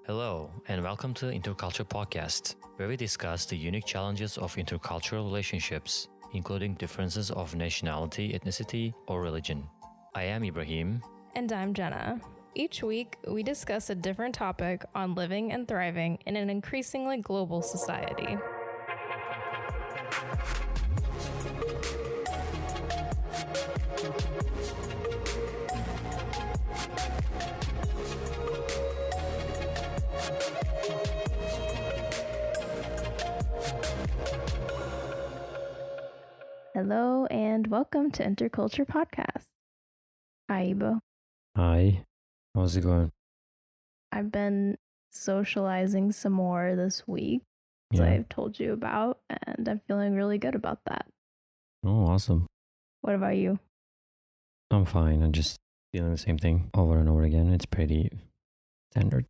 Hello, and welcome to Interculture Podcast, where we discuss the unique challenges of intercultural relationships, including differences of nationality, ethnicity, or religion. I am Ibrahim. And I'm Jenna. Each week, we discuss a different topic on living and thriving in an increasingly global society. Hello and welcome to Interculture Podcast. Hi, Ibo. Hi, how's it going? I've been socializing some more this week, as Yeah. I've told you about, and I'm feeling really good about that. Oh, awesome. What about you? I'm fine. I'm just feeling the same thing over and over again. It's pretty standard.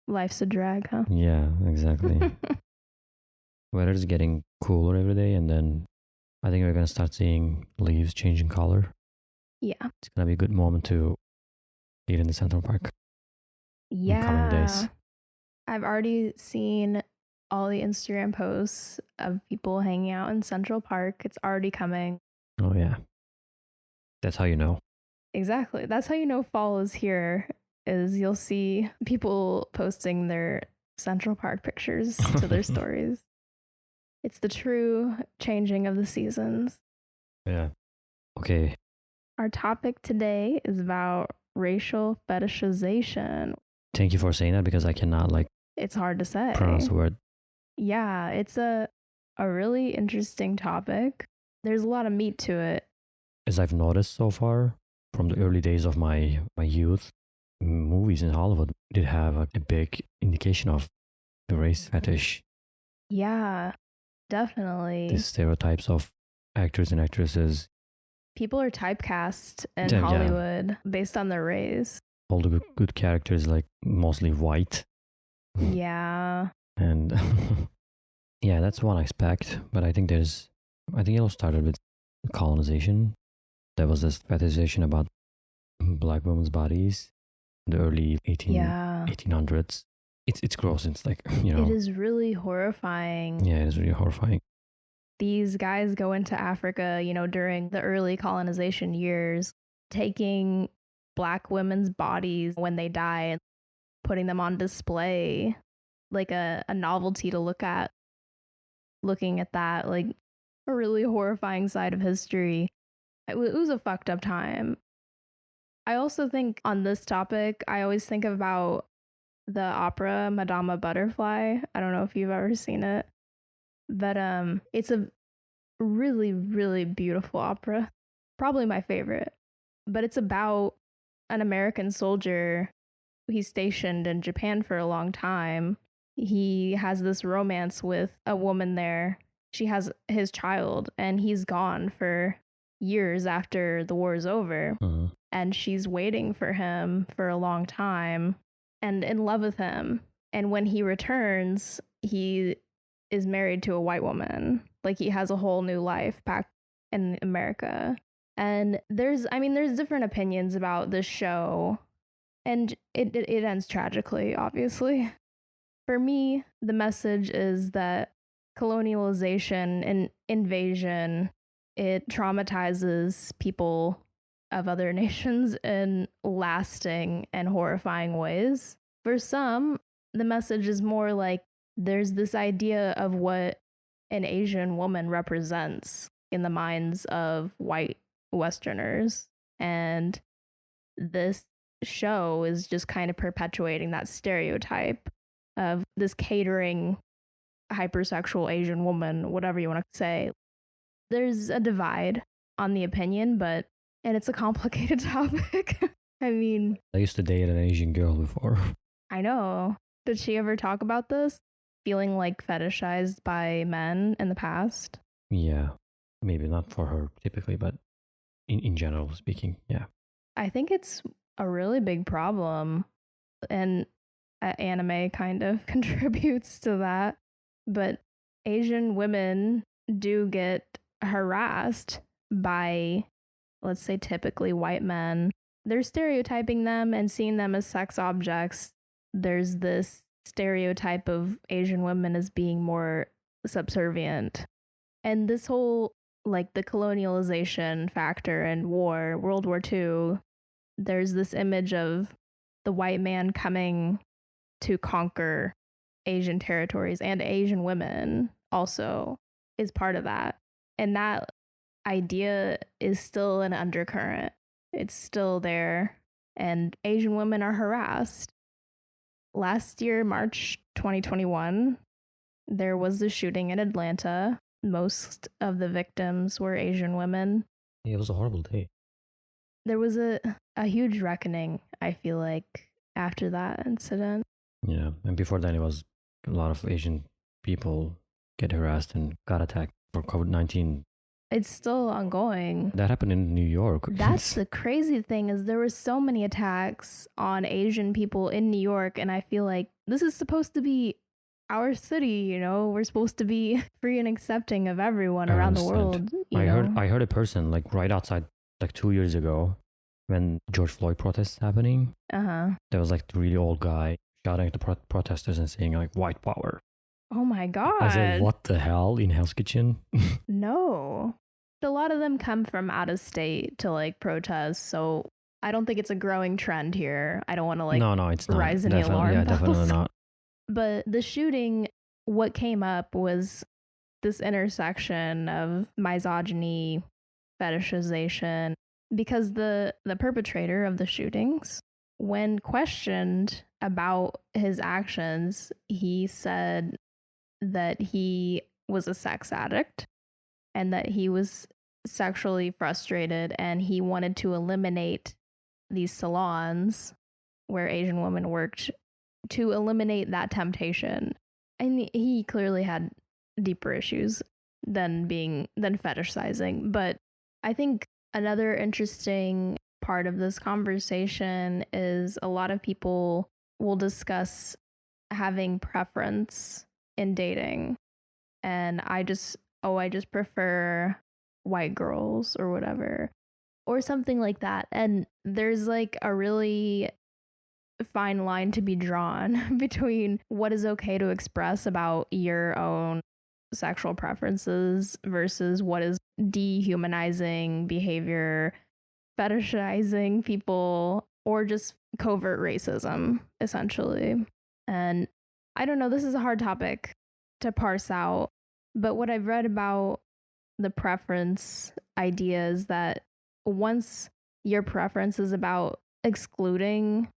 Life's a drag, huh? Yeah, exactly. Weather's getting cooler every day, and then I think we're going to start seeing leaves changing color. Yeah. It's going to be a good moment to eat in the Central Park. Yeah. In coming days. I've already seen all the Instagram posts of people hanging out in Central Park. It's already coming. Oh, yeah. That's how you know. Exactly. That's how you know fall is here, is you'll see people posting their Central Park pictures to their stories. It's the true changing of the seasons. Yeah. Okay. Our topic today is about racial fetishization. Thank you for saying that because I cannot It's hard to say. pronounce the word. Yeah, it's a really interesting topic. There's a lot of meat to it. As I've noticed so far from the early days of my youth, movies in Hollywood did have a big indication of the race fetish. Yeah, definitely. The stereotypes of actors and actresses. People are typecast in Yeah. Hollywood based on their race. All the good characters mostly white. Yeah. And yeah, that's one aspect. But I think it all started with colonization. There was this fetishization about black women's bodies in the early 1800s. It's gross. It's It is really horrifying. Yeah, it is really horrifying. These guys go into Africa, during the early colonization years, taking black women's bodies when they die and putting them on display, like a novelty to look at. Looking at that, like a really horrifying side of history. It was a fucked up time. I also think on this topic, I always think about the opera Madama Butterfly. I don't know if you've ever seen it, but it's a really, really beautiful opera. Probably my favorite. But it's about an American soldier. He's stationed in Japan for a long time. He has this romance with a woman there. She has his child, and he's gone for years after the war is over. Uh-huh. And she's waiting for him for a long time and in love with him. And when he returns, he is married to a white woman. Like, he has a whole new life back in America. And there's different opinions about this show. And it ends tragically, obviously. For me, the message is that colonialization and invasion, it traumatizes people of other nations in lasting and horrifying ways. For some, the message is more like there's this idea of what an Asian woman represents in the minds of white Westerners. And this show is just kind of perpetuating that stereotype of this catering hypersexual Asian woman, whatever you want to say. There's a divide on the opinion, and it's a complicated topic. I mean, I used to date an Asian girl before. I know. Did she ever talk about this? Feeling like fetishized by men in the past? Yeah, maybe not for her typically, but in general speaking, yeah. I think it's a really big problem, and anime kind of contributes to that. But Asian women do get harassed by, let's say, typically white men. They're stereotyping them and seeing them as sex objects. There's this stereotype of Asian women as being more subservient. And this whole, like, the colonialization factor and war, World War II, there's this image of the white man coming to conquer Asian territories, and Asian women also is part of that. And that idea is still an undercurrent. It's still there, and Asian women are harassed. Last year, March 2021, there was the shooting in Atlanta. Most of the victims were Asian women. Yeah, it was a horrible day. There was a huge reckoning, I feel like, after that incident. Yeah, and before then, it was a lot of Asian people get harassed and got attacked for COVID-19. It's still ongoing. That happened in New York. That's the crazy thing, is there were so many attacks on Asian people in New York, and I feel like this is supposed to be our city, you know? We're supposed to be free and accepting of everyone around the world. I heard a person like right outside, like 2 years ago, when George Floyd protests happening. There was like the really old guy shouting at the protesters and saying like white power. Oh my god! I said, what the hell, in Hell's Kitchen? No, a lot of them come from out of state to like protest, so I don't think it's a growing trend here. I don't want to like no, it's not. Rise any alarm bells. Definitely not. But the shooting, what came up was this intersection of misogyny, fetishization, because the perpetrator of the shootings, when questioned about his actions, he said that he was a sex addict and that he was sexually frustrated and he wanted to eliminate these salons where Asian women worked, to eliminate that temptation. And he clearly had deeper issues than fetishizing. But I think another interesting part of this conversation is a lot of people will discuss having preference in dating. And I just prefer white girls or whatever, or something like that. And there's like a really fine line to be drawn between what is okay to express about your own sexual preferences versus what is dehumanizing behavior, fetishizing people, or just covert racism, essentially. And I don't know, this is a hard topic to parse out, but what I've read about the preference idea is that once your preference is about excluding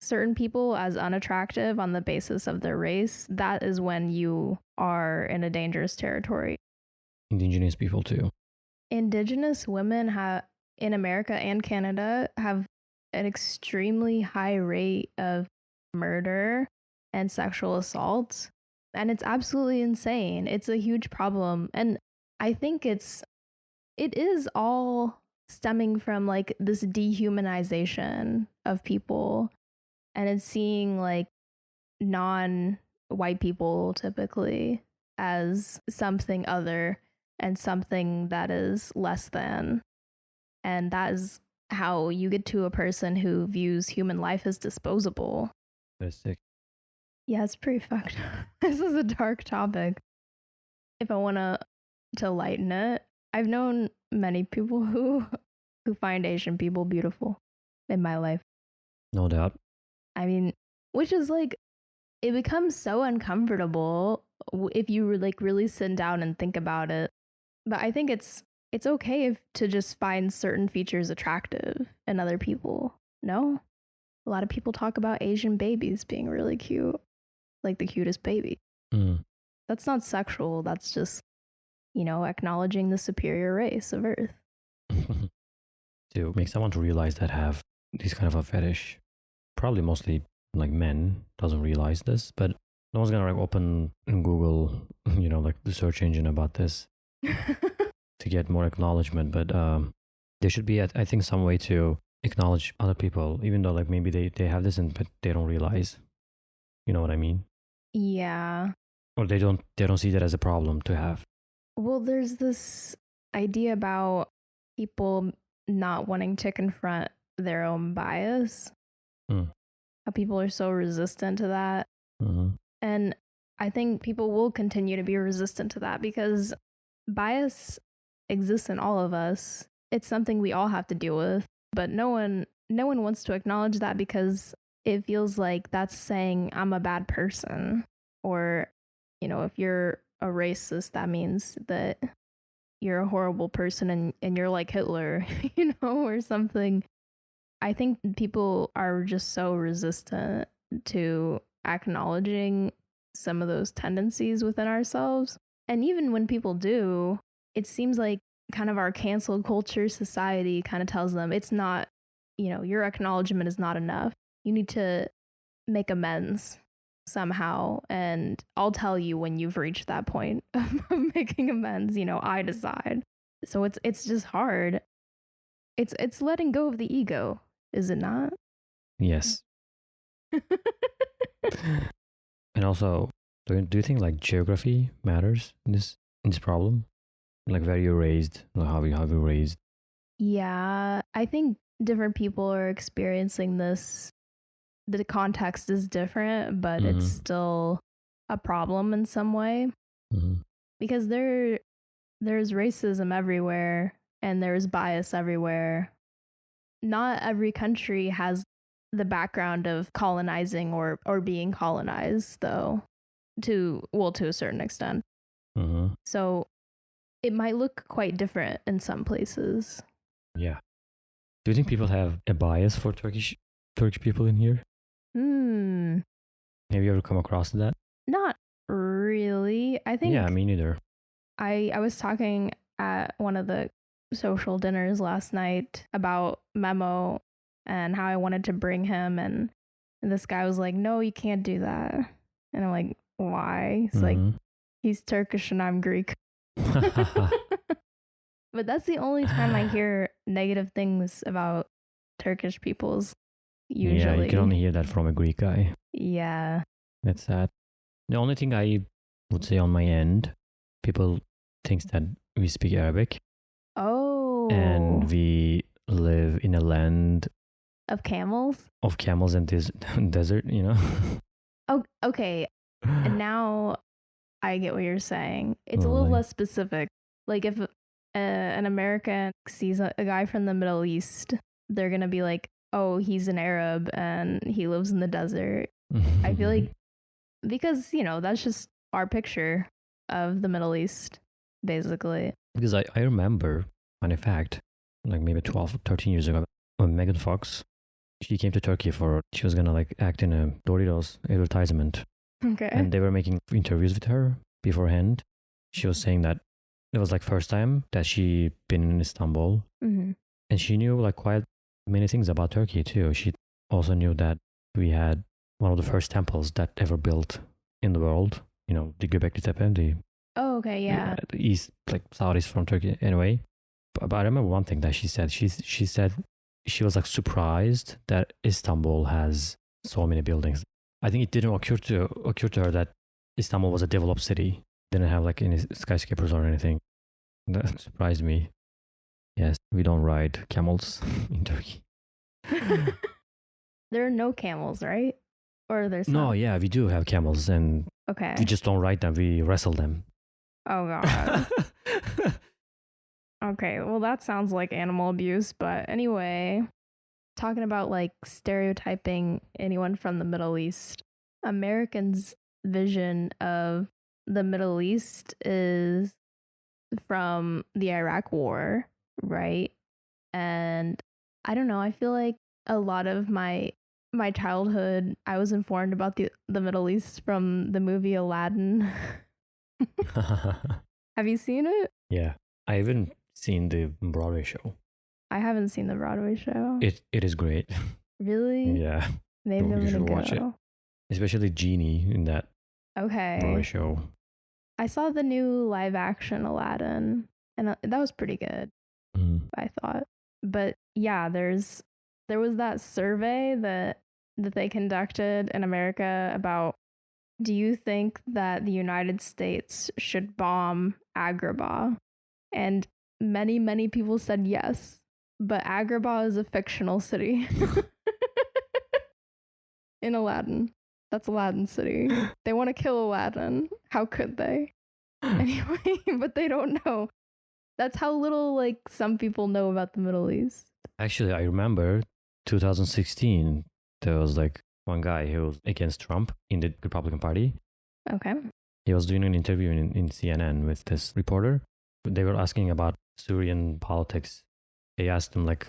certain people as unattractive on the basis of their race, that is when you are in a dangerous territory. Indigenous people too. Indigenous women in America and Canada have an extremely high rate of murder and sexual assault, and it's absolutely insane. It's a huge problem, and I think it is all stemming from like this dehumanization of people, and it's seeing like non-white people typically as something other and something that is less than. And that is how you get to a person who views human life as disposable. That's sick. Yeah, it's pretty fucked up. This is a dark topic. If I want to lighten it, I've known many people who find Asian people beautiful in my life. No doubt. I mean, which is like, it becomes so uncomfortable if you like really sit down and think about it. But I think it's okay to just find certain features attractive in other people. No? A lot of people talk about Asian babies being really cute, like the cutest baby. That's not sexual. That's just, acknowledging the superior race of Earth. To make someone to realize that have this kind of a fetish, probably mostly like men, doesn't realize this, but no one's gonna like open and Google, like the search engine about this to get more acknowledgement. But there should be, I think, some way to acknowledge other people, even though like maybe they have this but they don't realize. You know what I mean? Yeah. Or they don't see that as a problem to have. Well, there's this idea about people not wanting to confront their own bias. How people are so resistant to that. Uh-huh. And I think people will continue to be resistant to that because bias exists in all of us. It's something we all have to deal with, but no one wants to acknowledge that because it feels like that's saying I'm a bad person, or if you're a racist, that means that you're a horrible person and you're like Hitler, or something. I think people are just so resistant to acknowledging some of those tendencies within ourselves. And even when people do, it seems like kind of our cancel culture society kind of tells them it's not, your acknowledgement is not enough. You need to make amends somehow. And I'll tell you when you've reached that point of making amends, I decide. So it's just hard. It's letting go of the ego, is it not? Yes. And also, do you think like geography matters in this problem? Like where you're raised, like how you raised. Yeah, I think different people are experiencing this. The context is different, but it's Mm-hmm. still a problem in some way Mm-hmm. because there's racism everywhere and there's bias everywhere. Not every country has the background of colonizing or being colonized, though, to a certain extent. Mm-hmm. So it might look quite different in some places. Yeah. Do you think people have a bias for Turkish people in here? Have you ever come across that? Not really. I think Yeah, me neither. I was talking at one of the social dinners last night about Memo and how I wanted to bring him, and this guy was like, "No, you can't do that." And I'm like, "Why?" He's like, Mm-hmm. "He's Turkish and I'm Greek." But that's the only time I hear negative things about Turkish peoples Yeah, you can usually. only hear that from a Greek guy. Yeah. That's sad. The only thing I would say on my end, people thinks that we speak Arabic Oh. and we live in a land Of camels? of camels and this desert, Oh, okay. And now I get what you're saying. It's a Oh, little like, less specific. Like if an American sees a guy from the Middle East, they're going to be like, "Oh, he's an Arab and he lives in the desert." I feel like because, that's just our picture of the Middle East basically. because I remember, funny fact, like maybe 12, 13 years ago, when Megan Fox, she came to Turkey she was gonna like act in a Doritos advertisement. Okay. And they were making interviews with her beforehand. She was saying that it was like first time that she been in Istanbul, Mm-hmm. and she knew like quite many things about Turkey too. She also knew that we had one of the first temples that ever built in the world. The Göbekli Tepe, Oh, okay, yeah. the east, like southeast from Turkey. Anyway, but I remember one thing that she said. She said she was like surprised that Istanbul has so many buildings. I think it didn't occur to her that Istanbul was a developed city. Didn't have like any skyscrapers or anything. That surprised me. Yes, we don't ride camels in Turkey. There are no camels, right? Or there's No, some? yeah, we do have camels, and Okay. we just don't ride them. We wrestle them. Oh god. Okay, well that sounds like animal abuse, but anyway, talking about like stereotyping anyone from the Middle East. Americans' vision of the Middle East is from the Iraq War, right? And I don't know, I feel like a lot of my childhood I was informed about the Middle East from the movie Aladdin. Have you seen it? Yeah, I haven't seen the Broadway show. I haven't seen the Broadway show. It is great. Really? Yeah, Maybe I'm you gonna should watch it. go. Especially Genie in that Broadway Okay. show. I saw the new live action Aladdin, and that was pretty good, I thought. But yeah, there was that survey that they conducted in America about, do you think that the United States should bomb Agrabah? And many people said yes, but Agrabah is a fictional city in Aladdin. That's Aladdin City. They want to kill Aladdin. How could they? Anyway, but they don't know. That's how little like some people know about the Middle East. Actually, I remember 2016, there was like one guy who was against Trump in the Republican Party. Okay. He was doing an interview in CNN with this reporter. They were asking about Syrian politics. They asked him like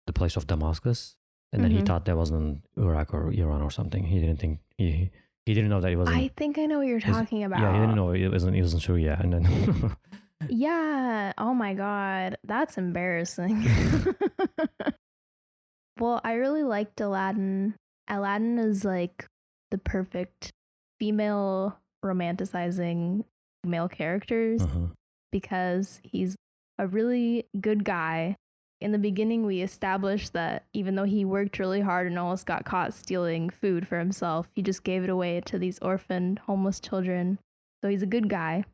the place of Damascus, and then he thought that was in Iraq or Iran or something. He didn't think he didn't know that it was. I think I know what you're talking about. Yeah, he didn't know it was in Syria, and then yeah. Oh my God, that's embarrassing. Well, I really liked Aladdin. Aladdin is like the perfect female romanticizing male characters because he's a really good guy. In the beginning, we established that even though he worked really hard and almost got caught stealing food for himself, he just gave it away to these orphaned, homeless children. So he's a good guy,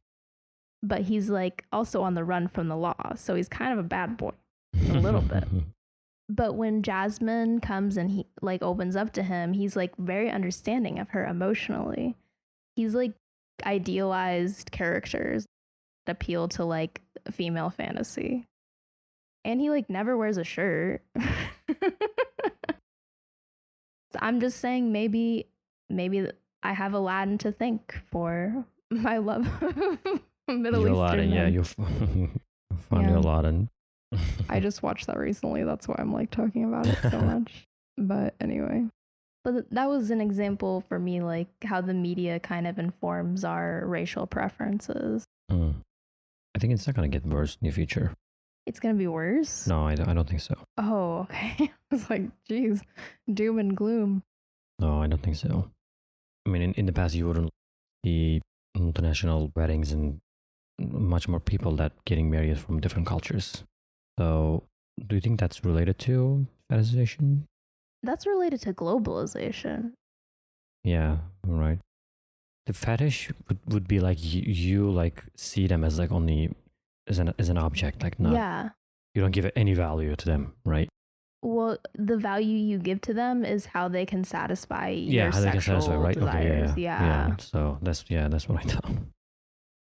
but he's like also on the run from the law. So he's kind of a bad boy, a little bit. But when Jasmine comes and he like opens up to him, he's like very understanding of her emotionally. He's like idealized characters that appeal to like female fantasy. And he like never wears a shirt. So I'm just saying maybe I have Aladdin to thank for my love of Middle Eastern Aladdin, men. yeah, you're funny Aladdin. I just watched that recently. That's why I'm like talking about it so much. But anyway. But that was an example for me, like how the media kind of informs our racial preferences. I think it's not going to get worse in the future. It's going to be worse? No, I don't think so. Oh, okay. I was like, geez, doom and gloom. No, I don't think so. I mean, in the past, you wouldn't see international weddings and much more people that getting married from different cultures. So, do you think that's related to fetishization? That's related to globalization. Yeah, right. The fetish would be like you like see them as like only as an object, like not. Yeah. You don't give any value to them, right? Well, the value you give to them is how they can satisfy your how they can sexual satisfy, right? desires. Okay, yeah. So that's what I thought.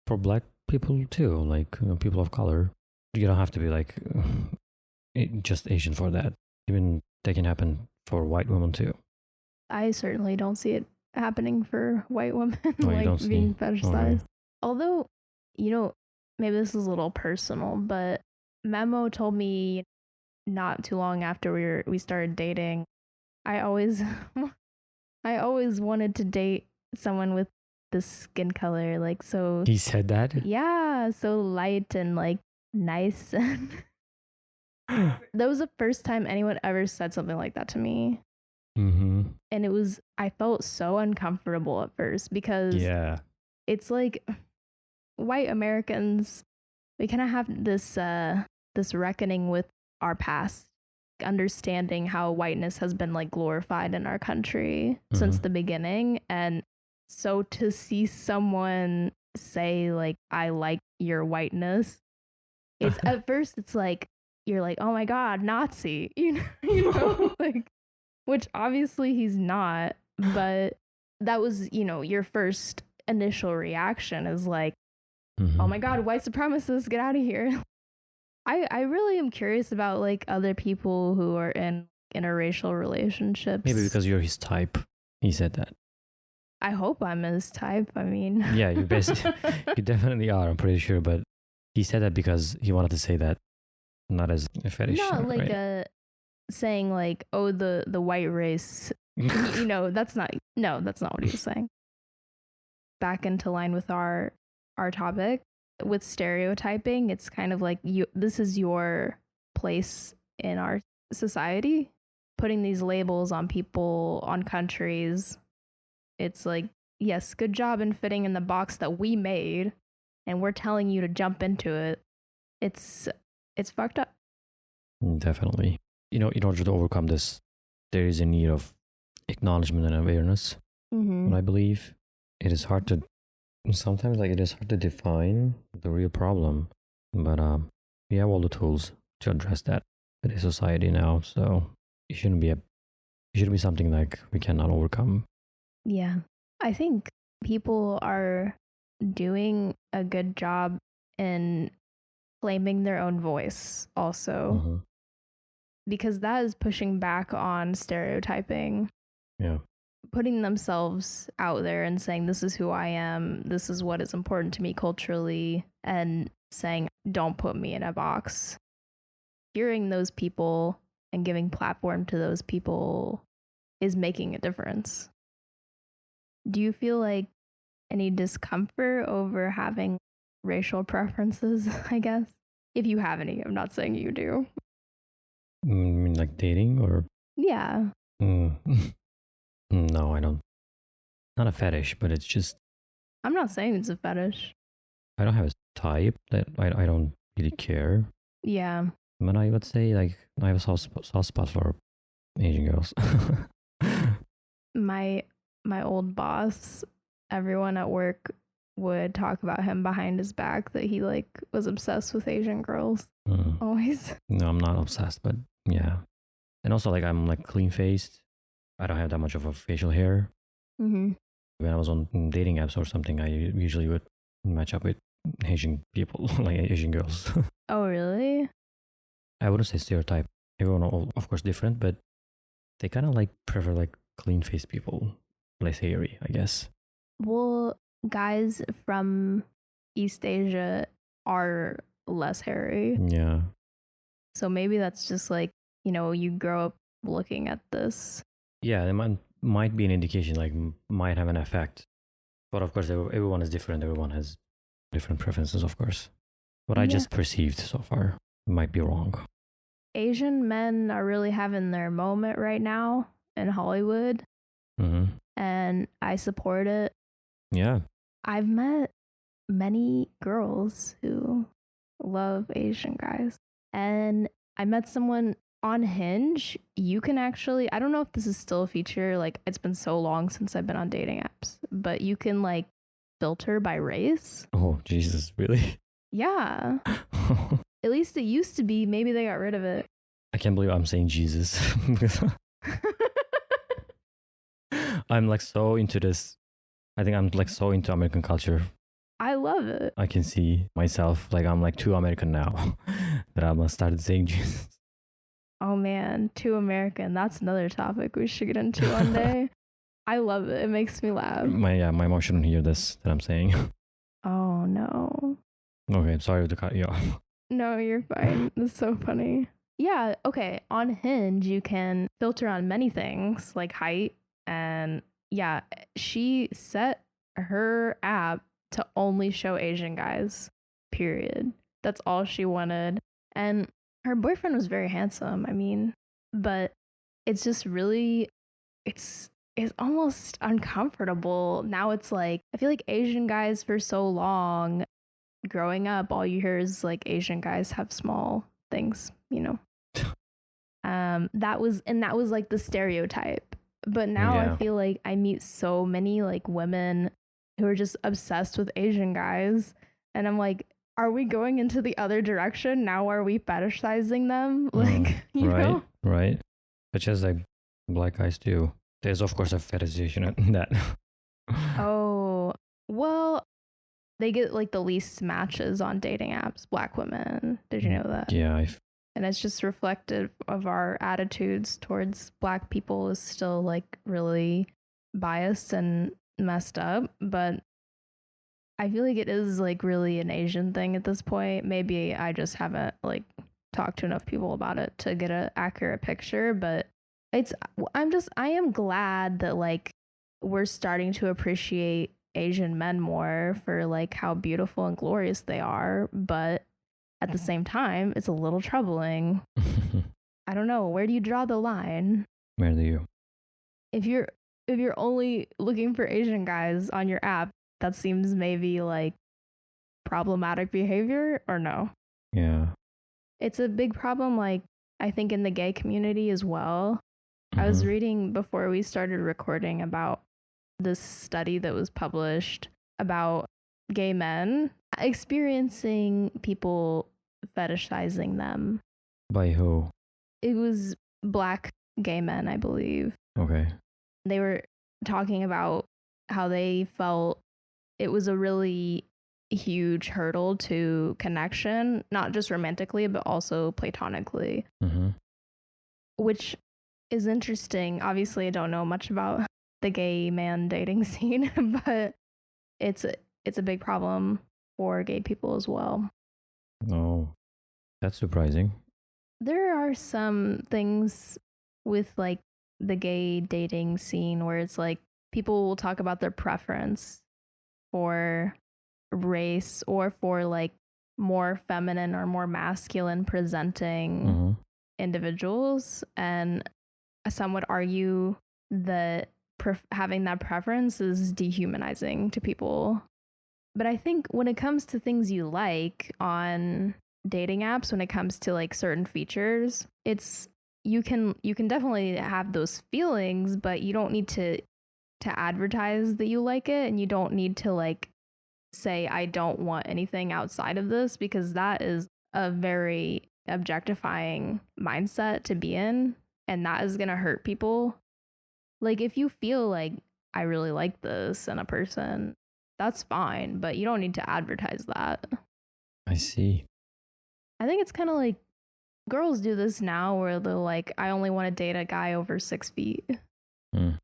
For black people too, like people of color, you don't have to be like just Asian for that. Even that can happen for white women too. I certainly don't see it happening for white women like being fetishized. Although, maybe this is a little personal, but Memo told me not too long after we started dating, I always wanted to date someone with this skin color, like so. He said that? Yeah, so light and like nice. That was the first time anyone ever said something like that to me. And I felt so uncomfortable at first because it's like white Americans, we kind of have this reckoning with our past, understanding how whiteness has been like glorified in our country since the beginning. And so to see someone say like, I like your whiteness, it's at first it's like, you're like, oh my God, Nazi, you know, like, which obviously he's not, but that was, your first initial reaction is like, oh my God, white supremacists, get out of here. I really am curious about like other people who are in interracial relationships. Maybe because you're his type. He said that. I hope I'm his type. I mean, yeah, you definitely are. I'm pretty sure, but he said that because he wanted to say that, not as a fetish. Not like right? saying like, oh, the white race. That's not what he was saying. Back into line with our topic. With stereotyping, it's kind of like this is your place in our society, putting these labels on people, on countries. It's like, yes, good job in fitting in the box that we made, and we're telling you to jump into it. It's fucked up. Definitely. In order to overcome this, there is a need of acknowledgement and awareness. But I believe it is hard to define the real problem, but we have all the tools to address that in a society now. So it shouldn't be something like we cannot overcome. Yeah. I think people are doing a good job in claiming their own voice also, Mm-hmm. because that is pushing back on stereotyping, Yeah. putting themselves out there and saying, this is who I am, this is what is important to me culturally, and saying, don't put me in a box. Hearing those people and giving platform to those people is making a difference. Do you feel like any discomfort over having racial preferences, I guess? If you have any, I'm not saying you do. Mean like dating or? Yeah. Mm. No, I don't. Not a fetish, but it's just I'm not saying it's a fetish. I don't have a type that I don't really care. Yeah. But I would say like I have a soft spot for Asian girls. My my old boss, everyone at work would talk about him behind his back that he like was obsessed with Asian girls. Mm. Always. No, I'm not obsessed, but yeah. And also like I'm like clean faced. I don't have that much of a facial hair. Mm-hmm. When I was on dating apps or something, I usually would match up with Asian people, like Asian girls. Oh, really? I wouldn't say stereotype. Everyone, of course, different, but they kind of like prefer like clean faced people, less hairy, I guess. Well, guys from East Asia are less hairy. Yeah. So maybe that's just like, you grow up looking at this. Yeah, it might be an indication, like might have an effect. But of course, everyone is different. Everyone has different preferences, of course. What I Yeah. just perceived so far might be wrong. Asian men are really having their moment right now in Hollywood, Mm-hmm. and I support it. Yeah. I've met many girls who love Asian guys, and I met someone on Hinge. You can actually, I don't know if this is still a feature, like it's been so long since I've been on dating apps, but you can like filter by race. Oh, Jesus, really? Yeah. At least it used to be. Maybe they got rid of it. I can't believe I'm saying Jesus. I'm like so into this. I think I'm like so into American culture. I love it. I can see myself like I'm like too American now that I must start saying Jesus. Oh man, too American. That's another topic we should get into one day. I love it. It makes me laugh. My mom shouldn't hear this that I'm saying. Oh no. Okay, sorry to cut you off. No, you're fine. That's so funny. Yeah, okay. On Hinge, you can filter on many things like height. And yeah, she set her app to only show Asian guys, period. That's all she wanted. And her boyfriend was very handsome, I mean, but it's just really, it's almost uncomfortable. Now it's like, I feel like Asian guys for so long growing up, all you hear is like Asian guys have small things, that was like the stereotype. But now Yeah. I feel like I meet so many like women who are just obsessed with Asian guys, and I'm like, are we going into the other direction now? Are we fetishizing them? Like, right, right. Such as like black guys too. There's of course a fetishization in that. Oh, well, they get like the least matches on dating apps, black women. Did you know that? Yeah, and it's just reflective of our attitudes towards black people is still like really biased and messed up. But I feel like it is like really an Asian thing at this point. Maybe I just haven't like talked to enough people about it to get an accurate picture, but I am glad that like we're starting to appreciate Asian men more for like how beautiful and glorious they are, but at the same time, it's a little troubling. I don't know. Where do you draw the line? Where do you? If you're only looking for Asian guys on your app, that seems maybe like problematic behavior or no? Yeah. It's a big problem, like I think in the gay community as well. I was reading before we started recording about this study that was published about gay men experiencing people fetishizing them. By who? It was black gay men, I believe. Okay. They were talking about how they felt it was a really huge hurdle to connection, not just romantically, but also platonically, Mm-hmm. which is interesting. Obviously, I don't know much about the gay man dating scene, but it's a big problem for gay people as well. Oh, that's surprising. There are some things with like the gay dating scene where it's like people will talk about their preference for race or for like more feminine or more masculine presenting Mm-hmm. individuals, and some would argue that having that preference is dehumanizing to people. But I think when it comes to things you like on dating apps, when it comes to like certain features, it's you can definitely have those feelings, but you don't need to advertise that you like it, and you don't need to like say I don't want anything outside of this, because that is a very objectifying mindset to be in, and that is going to hurt people. Like if you feel like I really like this in a person, that's fine, but you don't need to advertise that. I see. I think it's kind of like girls do this now where they're like, I only want to date a guy over 6 feet. Mm.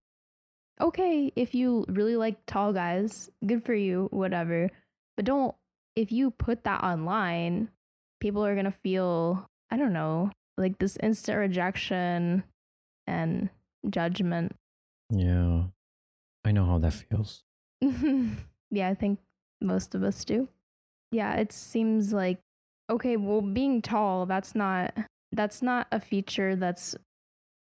Okay, if you really like tall guys, good for you, whatever. But don't, if you put that online, people are going to feel, I don't know, like this instant rejection and judgment. Yeah, I know how that feels. Yeah, I think most of us do. Yeah, it seems like okay, well being tall, that's not a feature that's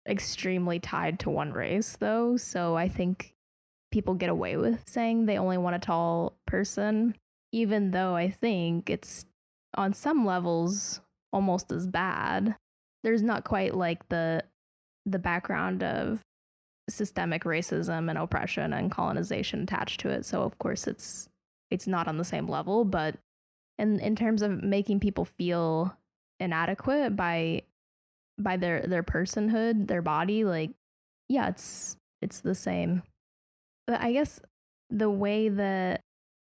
extremely tied to one race though. So I think people get away with saying they only want a tall person, even though I think it's on some levels almost as bad. There's not quite like the background of systemic racism and oppression and colonization attached to it. So of course it's not on the same level, but in terms of making people feel inadequate by their personhood, their body, like yeah, it's the same. But I guess the way that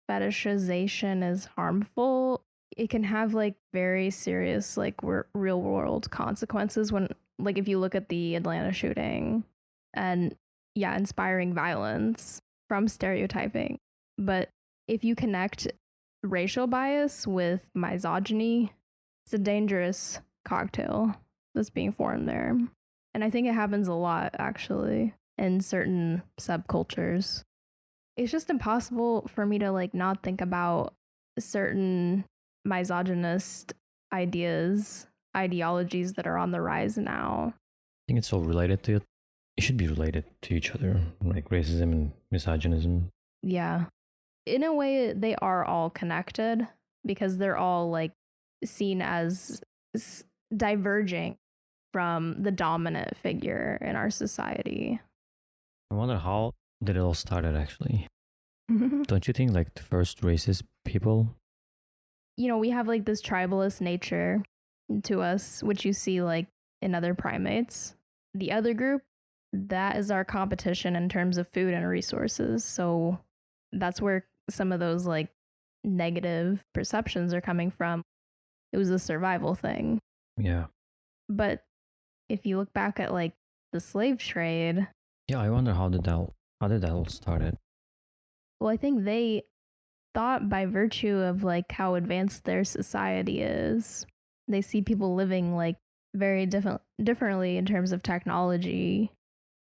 fetishization is harmful, it can have like very serious like real world consequences when like if you look at the Atlanta shooting and yeah, inspiring violence from stereotyping. But if you connect racial bias with misogyny, it's a dangerous cocktail that's being formed there. And I think it happens a lot actually in certain subcultures. It's just impossible for me to like not think about certain misogynist ideologies that are on the rise now. I think it's all related to it. It should be related to each other, like racism and misogynism. Yeah. In a way, they are all connected because they're all like seen as diverging from the dominant figure in our society. I wonder how did it all started actually. Don't you think like the first racist people? We have like this tribalist nature to us, which you see like in other primates. The other group, that is our competition in terms of food and resources. So that's where some of those like negative perceptions are coming from. It was a survival thing. Yeah. But if you look back at like the slave trade, Yeah, I wonder how did that all started? well, I think they thought by virtue of like how advanced their society is, they see people living like very differently in terms of technology,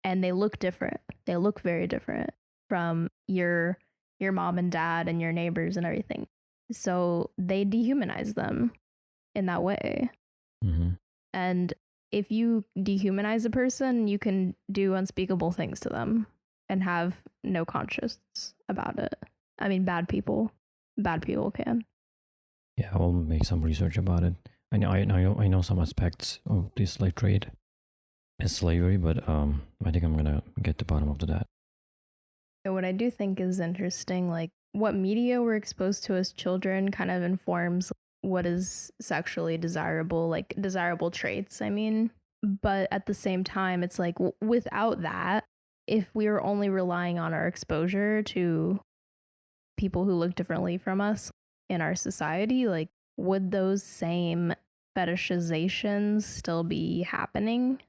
and they look different. They look very different from your mom and dad and your neighbors and everything. So they dehumanize them in that way. Mm-hmm. And if you dehumanize a person, you can do unspeakable things to them and have no conscience about it. I mean, bad people can. Yeah, I will make some research about it. I know some aspects of this slave trade and slavery, but I think I'm gonna get to the bottom of that. And what I do think is interesting, like what media we're exposed to as children kind of informs what is sexually desirable, like desirable traits, I mean. But at the same time, it's like without that, if we were only relying on our exposure to people who look differently from us in our society, like, would those same fetishizations still be happening?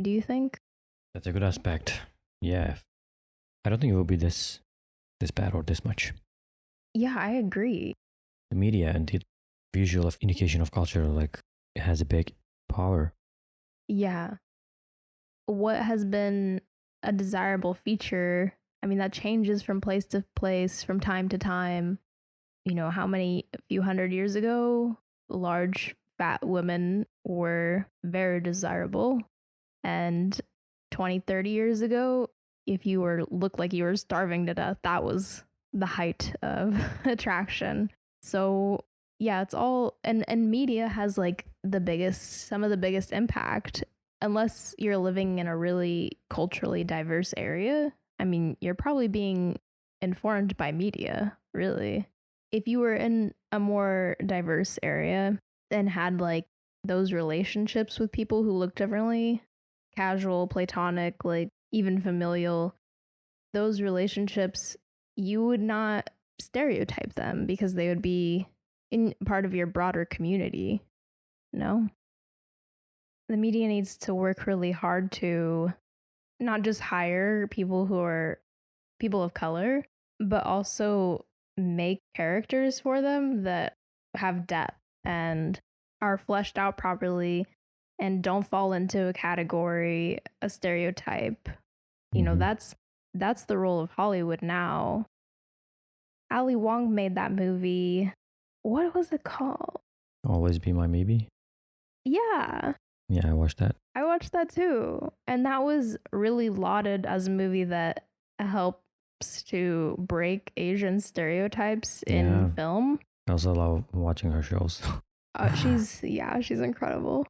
Do you think? That's a good aspect. Yeah. I don't think it will be this bad or this much. Yeah, I agree. The media and the visual of indication of culture, like, it has a big power. Yeah. What has been a desirable feature? I mean, that changes from place to place, from time to time. A few hundred years ago, large fat women were very desirable. And 20, 30 years ago, if you looked like you were starving to death, that was the height of attraction. So yeah, it's all, and media has like some of the biggest impact. Unless you're living in a really culturally diverse area, I mean, you're probably being informed by media, really. If you were in a more diverse area and had like those relationships with people who look differently, casual, platonic, like even familial, those relationships, you would not stereotype them because they would be in part of your broader community. No? The media needs to work really hard to not just hire people who are people of color, but also make characters for them that have depth and are fleshed out properly and don't fall into a category, a stereotype. Mhm. That's the role of Hollywood now. Ali Wong made that movie. What was it called? Always Be My Maybe. Yeah, Yeah, I watched that. I watched that too. And that was really lauded as a movie that helps to break Asian stereotypes in Yeah, film. I also love watching her shows. She's incredible.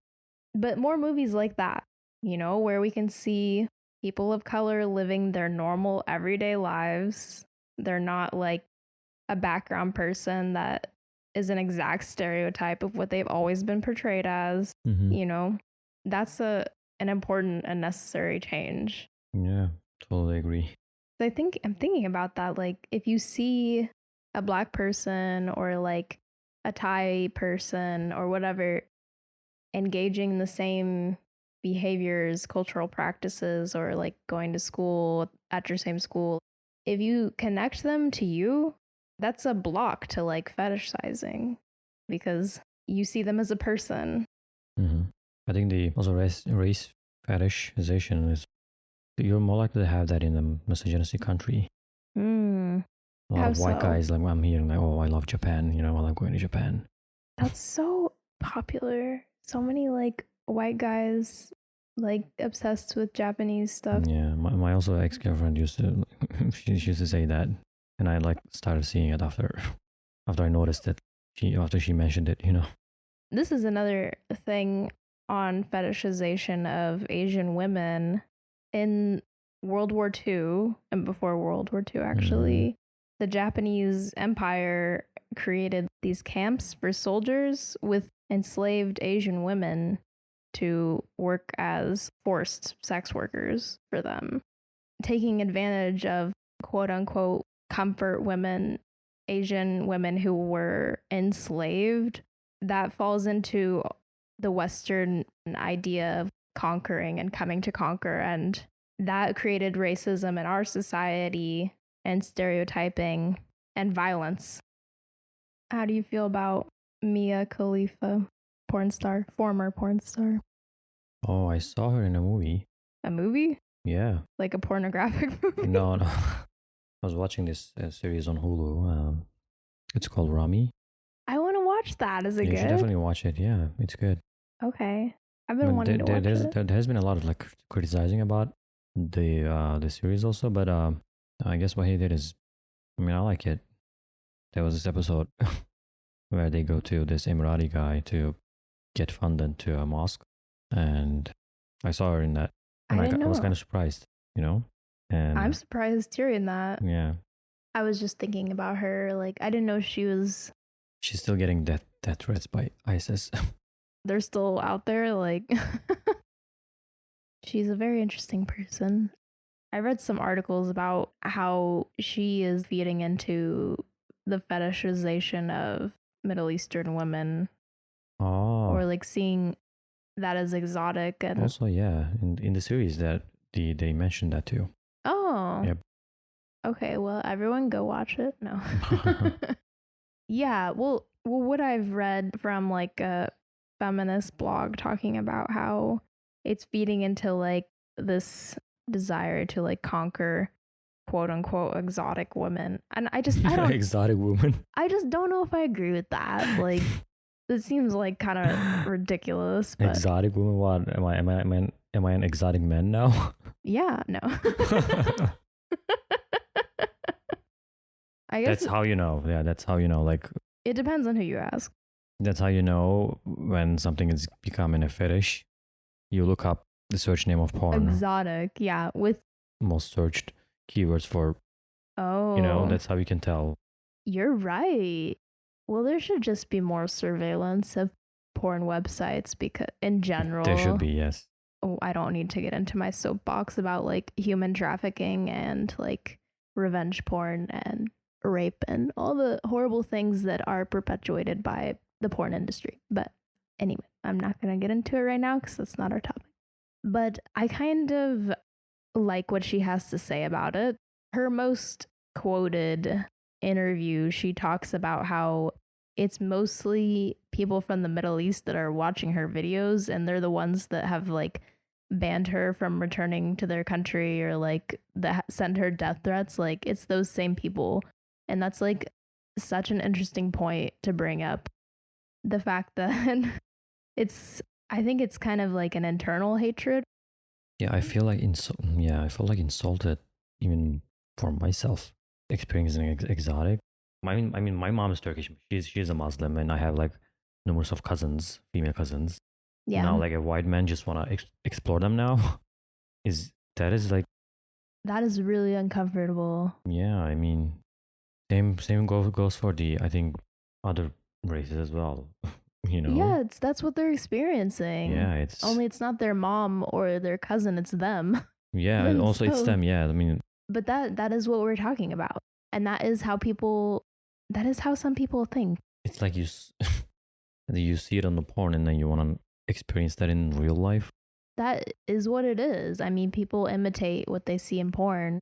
But more movies like that, where we can see people of color living their normal everyday lives. They're not like a background person that is an exact stereotype of what they've always been portrayed as. Mhm. That's an important and necessary change. Yeah, totally agree. So I'm thinking about that. Like, if you see a black person or like a Thai person or whatever engaging in the same behaviors, cultural practices, or like going to school at your same school, if you connect them to you, that's a block to like fetishizing because you see them as a person. I think the also race fetishization is you're more likely to have that in a misogynistic country. Mm, A lot how of white so? guys like I'm hearing like, oh, I love Japan. I love going to Japan. That's so popular. So many like white guys like obsessed with Japanese stuff. Yeah, my also ex girlfriend used to she used to say that, and I like started seeing it after I noticed it. After she mentioned it. This is another thing on fetishization of Asian women in World War II and before World War II, Mm-hmm. actually. The Japanese Empire created these camps for soldiers with enslaved Asian women to work as forced sex workers for them, taking advantage of quote unquote comfort women, Asian women who were enslaved. That falls into the Western idea of conquering and coming to conquer. And that created racism in our society and stereotyping and violence. How do you feel about Mia Khalifa, porn star, former porn star? Oh, I saw her in a movie. A movie? Yeah. Like a pornographic movie? No, no. I was watching this series on Hulu. It's called Rami. I want to watch that. Is it Yeah, you should good? definitely watch it. Yeah, it's good. Okay. I've been But wanting to watch it. there has been a lot of like criticizing about the series also. But I guess what he did is, I mean, I like it. There was this episode where they go to this Emirati guy to get funded to a mosque, and I saw her in that, and I didn't I was kind know. of surprised, I'm and surprised hearing that. yeah, I was just thinking about her. Like, I didn't know she was. she's still getting death threats by ISIS. They're still out there. Like, she's a very interesting person. I read some articles about how she is feeding into the fetishization of Middle Eastern women, Oh, or like seeing that as exotic. And also, yeah, in the series that they mentioned that too. oh, Yep. okay, well, everyone go watch it. No. Yeah, well, what I've read from like a feminist blog talking about how it's feeding into like this desire to like conquer quote unquote exotic women. And I don't Exotic woman. I just don't know if I agree with that. Like it seems like kind of ridiculous, but Exotic woman. What am I an exotic man now? yeah, no. I guess That's how you know. Yeah, that's how you know. Like it depends on who you ask. that's how you know when something is becoming a fetish. You look up the search name of porn, Exotic, yeah, with most searched keywords for. oh, That's how you can tell. you're right. Well, there should just be more surveillance of porn websites because, in There should general, be, yes. oh, I don't need to get into my soapbox about like human trafficking and like revenge porn and rape and all the horrible things that are perpetuated by the porn industry. But anyway, I'm not going to get into it right now because that's not our topic. But I kind of like what she has to say about it. Her most quoted interview, she talks about how it's mostly people from the Middle East that are watching her videos, and they're the ones that have like banned her from returning to their country or like that send her death threats. Like it's those same people. And that's like such an interesting point to bring up. The fact that it's, I think it's kind of like an internal hatred. Yeah, I feel like I feel like insulted even for myself experiencing exotic. I mean, my mom is Turkish. She's a Muslim, and I have like numerous of cousins, female cousins. Yeah. Now, like a white man just wanna explore them now. Is like That is really uncomfortable. yeah. I mean, same goes for the I think other races as well. Yeah, that's what they're experiencing. Yeah, it's Only it's not their mom or their cousin, it's them. yeah. And also, it's them. Yeah, I mean, But that is what we're talking about. And that is how some people think. it's like you see it on the porn, and then you want to experience that in real life. That is what it is. I mean, people imitate what they see in porn.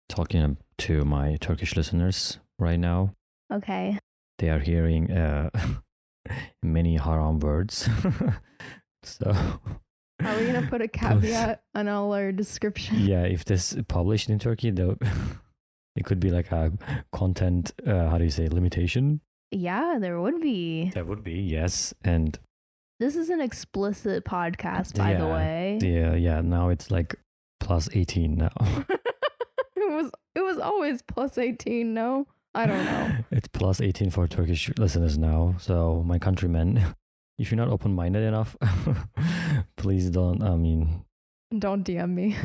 Talking to my Turkish listeners right now. Okay. They are hearing many haram words. So Are we gonna put a caveat on all our description? yeah, if this is published in Turkey, though, it could be like a content, how do you say, limitation? Yeah, there would be. That would be, yes. And this is an explicit podcast, by the way. Yeah. Now it's like plus 18 now. It was always plus 18, no? I don't know. It's plus 18 for Turkish listeners now. So my countrymen, if you're not open-minded enough, please don't, don't DM me.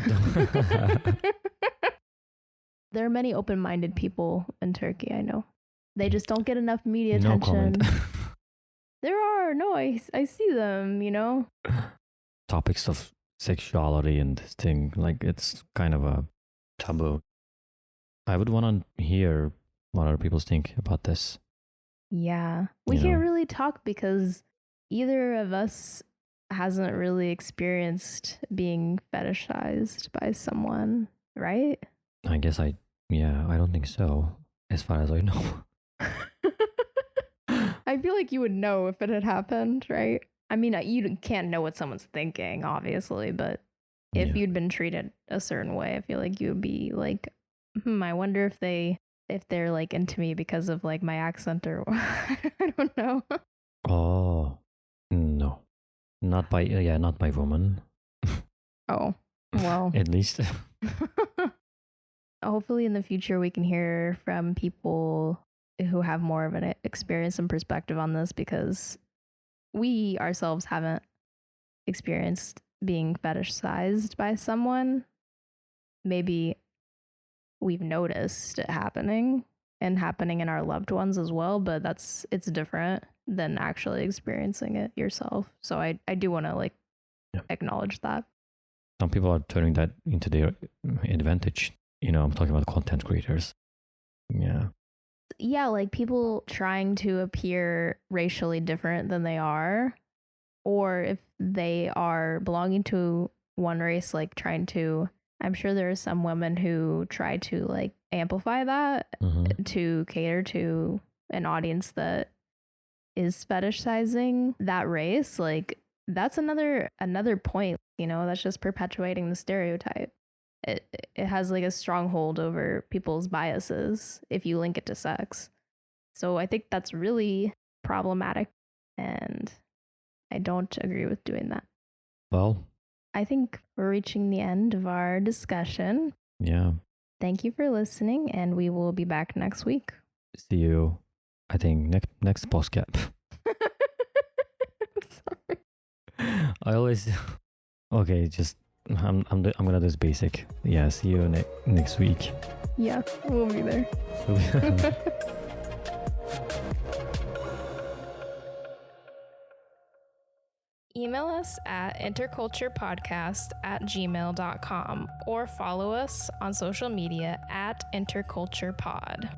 There are many open-minded people in Turkey, I know. They just don't get enough media attention. No comment. There are. No, I see them, Topics of sexuality and this thing, like it's kind of a taboo. I would want to hear what other people think about this. Yeah. We can't really talk because either of us hasn't really experienced being fetishized by someone, right? I guess I don't think so, as far as I know. I feel like you would know if it had happened, right? I mean, you can't know what someone's thinking, obviously, but if you'd been treated a certain way, I feel like you would be like, I wonder if they're like into me because of like my accent or I don't know. Oh, no. Not by woman. Oh, well. At least. Hopefully in the future we can hear from people who have more of an experience and perspective on this, because we ourselves haven't experienced being fetishized by someone. Maybe we've noticed it happening and happening in our loved ones as well, but it's different than actually experiencing it yourself. So I do want to acknowledge that. some people are turning that into their advantage. I'm talking about content creators. Yeah. Yeah, like people trying to appear racially different than they are, or if they are belonging to one race, like trying to. I'm sure there are some women who try to like amplify that to cater to an audience that is fetishizing that race. Like that's another point, that's just perpetuating the stereotype. It has like a stronghold over people's biases if you link it to sex. So I think that's really problematic, and I don't agree with doing that. Well, I think we're reaching the end of our discussion. Yeah. Thank you for listening, and we will be back next week. See you, I think, next podcast. Sorry. I always okay. Just I'm gonna do this basic. Yeah. See you next week. Yeah, we'll be there. Email us at interculturepodcast@gmail.com or follow us on social media at interculturepod.